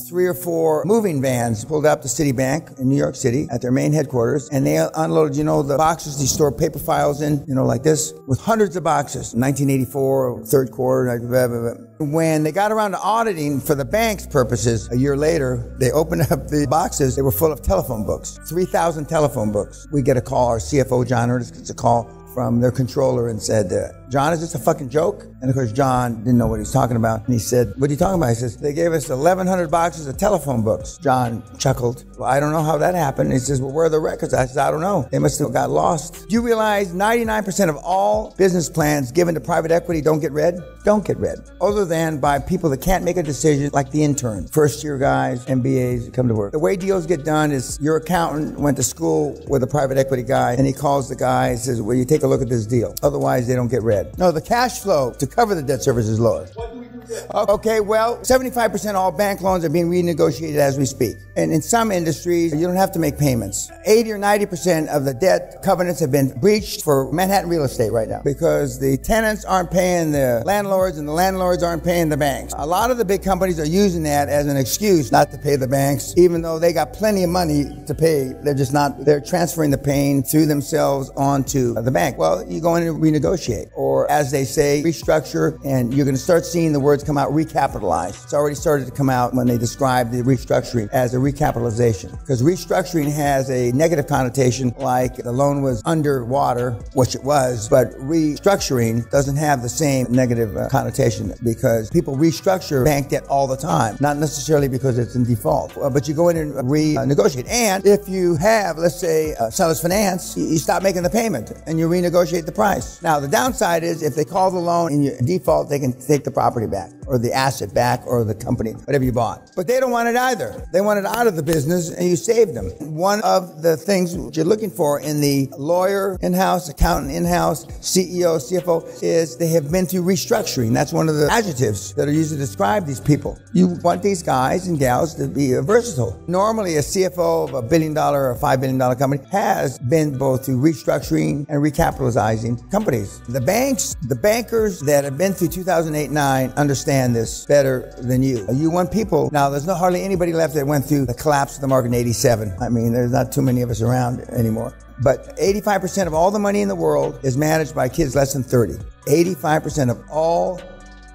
3 or 4 moving vans pulled up to Citibank in New York City at their main headquarters, and they unloaded, the boxes they store paper files in, like this, with hundreds of boxes. 1984, third quarter, blah, blah, blah. When they got around to auditing for the bank's purposes, a year later, they opened up the boxes. They were full of telephone books, 3,000 telephone books. We get a call, our CFO, John Ernest, gets a call from their controller and said, John, is this a fucking joke? And of course, John didn't know what he was talking about. And he said, what are you talking about? He says, they gave us 1,100 boxes of telephone books. John chuckled. Well, I don't know how that happened. He says, well, where are the records? I said, I don't know. They must have got lost. Do you realize 99% of all business plans given to private equity don't get read? Don't get read. Other than by people that can't make a decision, like the intern. First year guys, MBAs, come to work. The way deals get done is your accountant went to school with a private equity guy, and he calls the guy and says, well, you take a look at this deal. Otherwise, they don't get read. No, the cash flow to cover the debt service is lower. What do we do there? Okay, well, 75% of all bank loans are being renegotiated as we speak. And in some industries, you don't have to make payments. 80 or 90% of the debt covenants have been breached for Manhattan real estate right now because the tenants aren't paying the landlords and the landlords aren't paying the banks. A lot of the big companies are using that as an excuse not to pay the banks, even though they got plenty of money to pay. They're transferring the pain through themselves onto the bank. Well, you go in and renegotiate, or as they say, restructure, and you're going to start seeing the words come out, recapitalize. It's already started to come out when they describe the restructuring as a recapitalization, because restructuring has a negative connotation, like the loan was underwater, which it was, but restructuring doesn't have the same negative connotation, because people restructure bank debt all the time, not necessarily because it's in default, but you go in and renegotiate. And if you have, let's say, seller's finance, you stop making the payment and you renegotiate the price. Now, the downside is if they call the loan in your default, they can take the property back or the asset back or the company, whatever you bought. But they don't want it either. They want it out of the business and you saved them. One of the things you're looking for in the lawyer in-house, accountant in-house, CEO, CFO is they have been through restructuring. That's one of the adjectives that are used to describe these people. You want these guys and gals to be versatile. Normally, a CFO of a $1 billion or $5 billion company has been both through restructuring and recapitalizing companies. The banks, the bankers that have been through 2008-9 understand this better than you. You want people, now there's not hardly anybody left that went through the collapse of the market in 87. I mean, there's not too many of us around anymore. But 85% of all the money in the world is managed by kids less than 30. 85% of all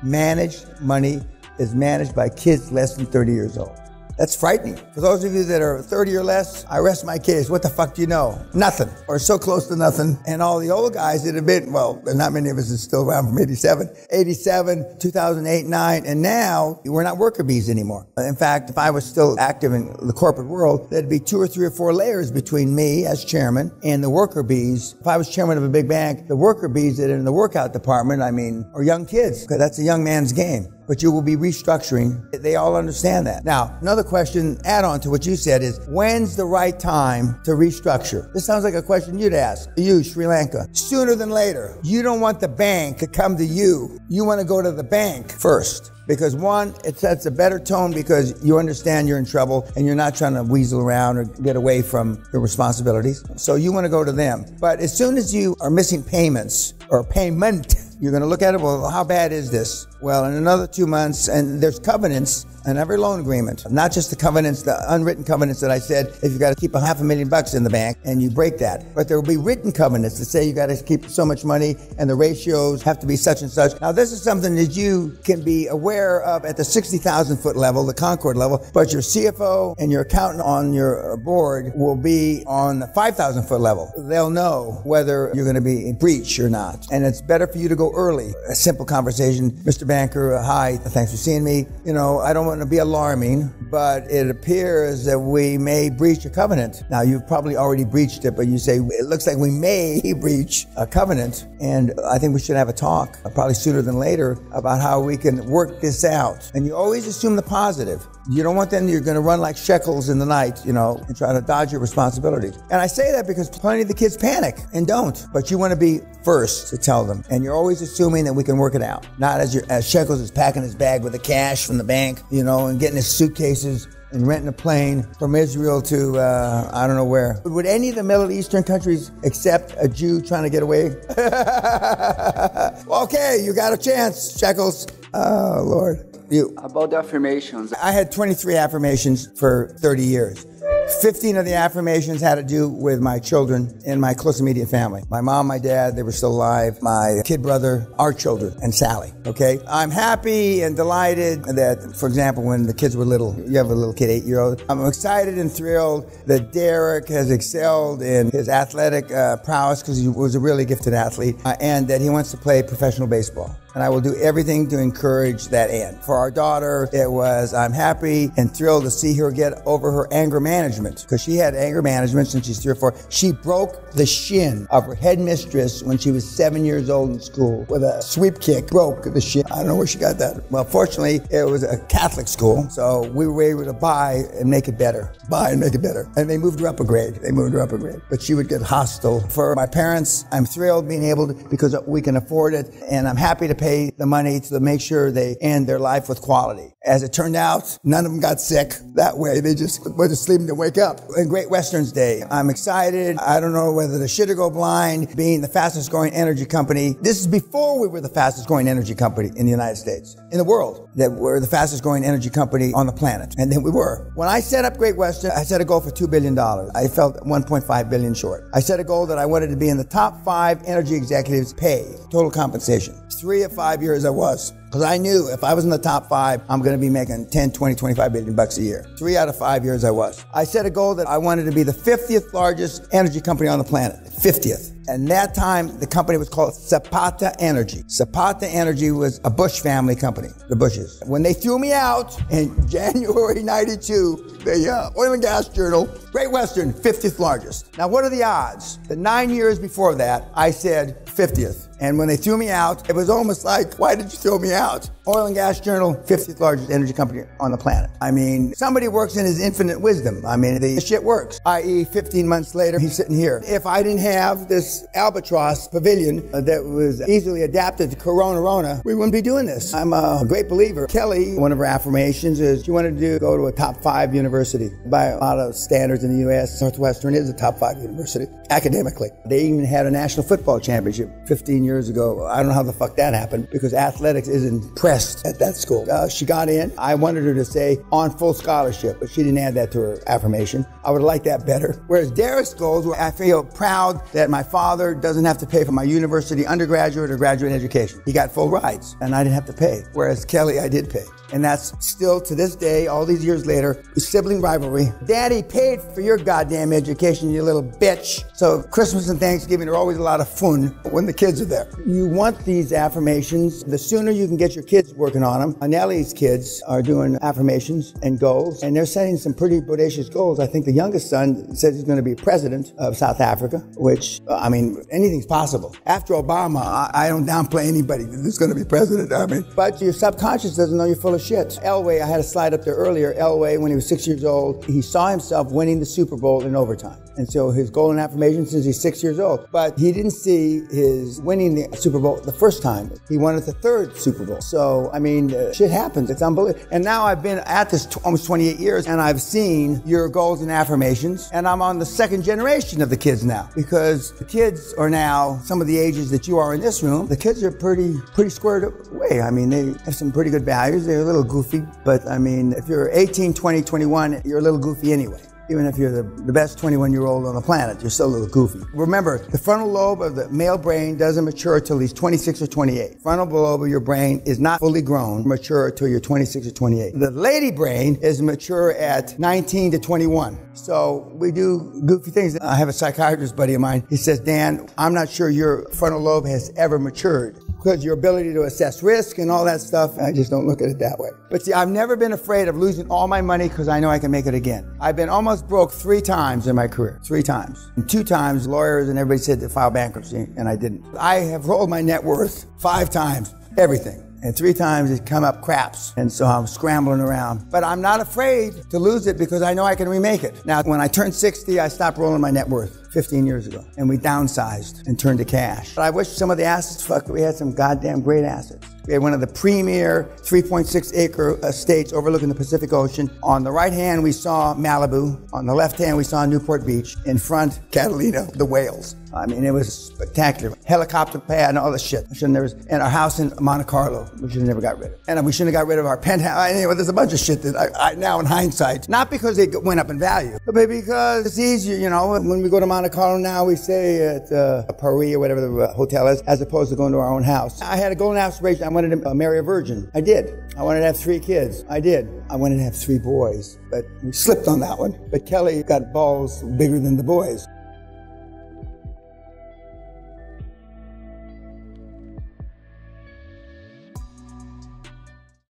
managed money is managed by kids less than 30 years old. That's frightening. For those of you that are 30 or less, I rest my case. What the fuck do you know? Nothing, or so close to nothing. And all the old guys that have been, well, not many of us are still around from 87, 2008, 9, and now we're not worker bees anymore. In fact, if I was still active in the corporate world, there'd be 2 or 3 or 4 layers between me as chairman and the worker bees. If I was chairman of a big bank, the worker bees that are in the workout department, are young kids, because that's a young man's game. But you will be restructuring. They all understand that. Now, another question, add on to what you said, is when's the right time to restructure? This sounds like a question you'd ask. You, Sri Lanka. Sooner than later. You don't want the bank to come to you. You want to go to the bank first. Because one, it sets a better tone because you understand you're in trouble and you're not trying to weasel around or get away from your responsibilities. So you want to go to them. But as soon as you are missing payments or payment, you're going to look at it, well, how bad is this? Well, in another 2 months, and there's covenants in every loan agreement, not just the covenants, the unwritten covenants that I said, if you got to keep $500,000 in the bank and you break that. But there will be written covenants that say you got to keep so much money and the ratios have to be such and such. Now, this is something that you can be aware of at the 60,000 foot level, the Concord level, but your CFO and your accountant on your board will be on the 5,000 foot level. They'll know whether you're going to be in breach or not. And it's better for you to go early. A simple conversation. Mr. Banker, hi, thanks for seeing me. I don't want to be alarming, but it appears that we may breach a covenant. Now, you've probably already breached it, but you say, it looks like we may breach a covenant. And I think we should have a talk, probably sooner than later, about how we can work this out. And you always assume the positive. You don't want them, you're going to run like shekels in the night, and try to dodge your responsibilities. And I say that because plenty of the kids panic and don't. But you want to be first to tell them. And you're always assuming that we can work it out. Not as Shekels is packing his bag with the cash from the bank, and getting his suitcases and renting a plane from Israel to, I don't know where. Would any of the Middle Eastern countries accept a Jew trying to get away? Okay, you got a chance, Shekels. Oh, Lord. You. About the affirmations. I had 23 affirmations for 30 years. 15 of the affirmations had to do with my children and my close immediate family. My mom, my dad, they were still alive. My kid brother, our children, and Sally, okay? I'm happy and delighted that, for example, when the kids were little, you have a little kid, 8-year-old, I'm excited and thrilled that Derek has excelled in his athletic prowess because he was a really gifted athlete, and that he wants to play professional baseball. And I will do everything to encourage that end. For our daughter, it was, I'm happy and thrilled to see her get over her anger management, because she had anger management since she's 3 or 4. She broke the shin of her headmistress when she was 7 years old in school with a sweep kick. Broke the shin. I don't know where she got that. Well, fortunately, it was a Catholic school, so we were able to buy and make it better. Buy and make it better. And they moved her up a grade. But she would get hostile. For my parents, I'm thrilled being able to, because we can afford it, and I'm happy to pay the money to make sure they end their life with quality. As it turned out, none of them got sick that way. They just went to sleep and wake up. And Great Western's Day. I'm excited. I don't know whether to shit or go blind, being the fastest growing energy company. This is before we were the fastest growing energy company in the United States, in the world, that we're the fastest growing energy company on the planet. And then we were. When I set up Great Western, I set a goal for $2 billion. I felt $1.5 billion short. I set a goal that I wanted to be in the top 5 energy executives pay, total compensation. 3 of 5 years I was. Because I knew if I was in the top 5, I'm going to be making 10, 20, 25 billion bucks a year. 3 out of 5 years I was. I set a goal that I wanted to be the 50th largest energy company on the planet. 50th. And that time, the company was called Zapata Energy. Zapata Energy was a Bush family company, the Bushes. When they threw me out in January 92, the Oil and Gas Journal, Great Western, 50th largest. Now, what are the odds? The 9 years before that, I said 50th. And when they threw me out, it was almost like, why did you throw me out? Oil and Gas Journal, 50th largest energy company on the planet. I mean, somebody works in his infinite wisdom. I mean, the shit works. I.e., 15 months later, he's sitting here. If I didn't have this albatross pavilion that was easily adapted to Corona, we wouldn't be doing this. I'm a great believer. Kelly, one of her affirmations is she wanted to go to a top 5 university. By a lot of standards in the U.S., Northwestern is a top 5 university, academically. They even had a national football championship 15 years ago. I don't know how the fuck that happened, because athletics isn't pressed at that school. She got in. I wanted her to say on full scholarship, but she didn't add that to her affirmation. I would have liked that better. Whereas Derek's goals were, I feel proud that my father doesn't have to pay for my university undergraduate or graduate education. He got full rides, and I didn't have to pay. Whereas Kelly, I did pay. And that's still, to this day, all these years later, sibling rivalry. Daddy paid for your goddamn education, you little bitch. So Christmas and Thanksgiving are always a lot of fun when the kids are there. You want these affirmations. The sooner you can get your kids working on them. Nellie's kids are doing affirmations and goals, and they're setting some pretty bodacious goals. I think the youngest son says he's going to be president of South Africa, which, I mean, anything's possible. After Obama, I don't downplay anybody that's going to be president. I mean, but your subconscious doesn't know you're full of shit. Elway, I had a slide up there earlier. Elway, when he was 6 years old, he saw himself winning the Super Bowl in overtime. And so his goal and affirmation since he's 6 years old. But he didn't see his winning the Super Bowl the first time. He wanted the 3rd Super Bowl. So, I mean, shit happens. It's unbelievable. And now I've been at this almost 28 years, and I've seen your goals and affirmations, and I'm on the 2nd generation of the kids now, because the kids are now some of the ages that you are in this room. The kids are pretty squared away. I mean, they have some pretty good values. They're a little goofy, but I mean, if you're 18, 20, 21, you're a little goofy anyway. Even if you're the best 21-year-old on the planet, you're still a little goofy. Remember, the frontal lobe of the male brain doesn't mature till he's 26 or 28. Frontal lobe of your brain is not fully grown, mature till you're 26 or 28. The lady brain is mature at 19 to 21. So we do goofy things. I have a psychiatrist buddy of mine. He says, Dan, I'm not sure your frontal lobe has ever matured, because your ability to assess risk and all that stuff, I just don't look at it that way. But see, I've never been afraid of losing all my money because I know I can make it again. I've been almost broke 3 times in my career, 3 times. And 2 times, lawyers and everybody said to file bankruptcy, and I didn't. I have rolled my net worth 5 times, everything. And 3 times it's come up craps. And so I'm scrambling around. But I'm not afraid to lose it because I know I can remake it. Now, when I turned 60, I stopped rolling my net worth. 15 years ago. And we downsized and turned to cash. But I wish some of the assets, we had some goddamn great assets. We had one of the premier 3.6 acre estates overlooking the Pacific Ocean. On the right hand, we saw Malibu. On the left hand, we saw Newport Beach. In front, Catalina, the whales. I mean, it was spectacular. Helicopter pad and all this shit. And our house in Monte Carlo, we should have never got rid of. And we shouldn't have got rid of our penthouse. Anyway, there's a bunch of shit that I now in hindsight, not because they went up in value, but because it's easier, you know. When we go to Monte Carlo now, we stay at Paris or whatever the hotel is, as opposed to going to our own house. I had a golden aspiration. I wanted to marry a virgin. I did. I wanted to have 3 kids. I did. I wanted to have 3 boys, but we slipped on that one. But Kelly got balls bigger than the boys.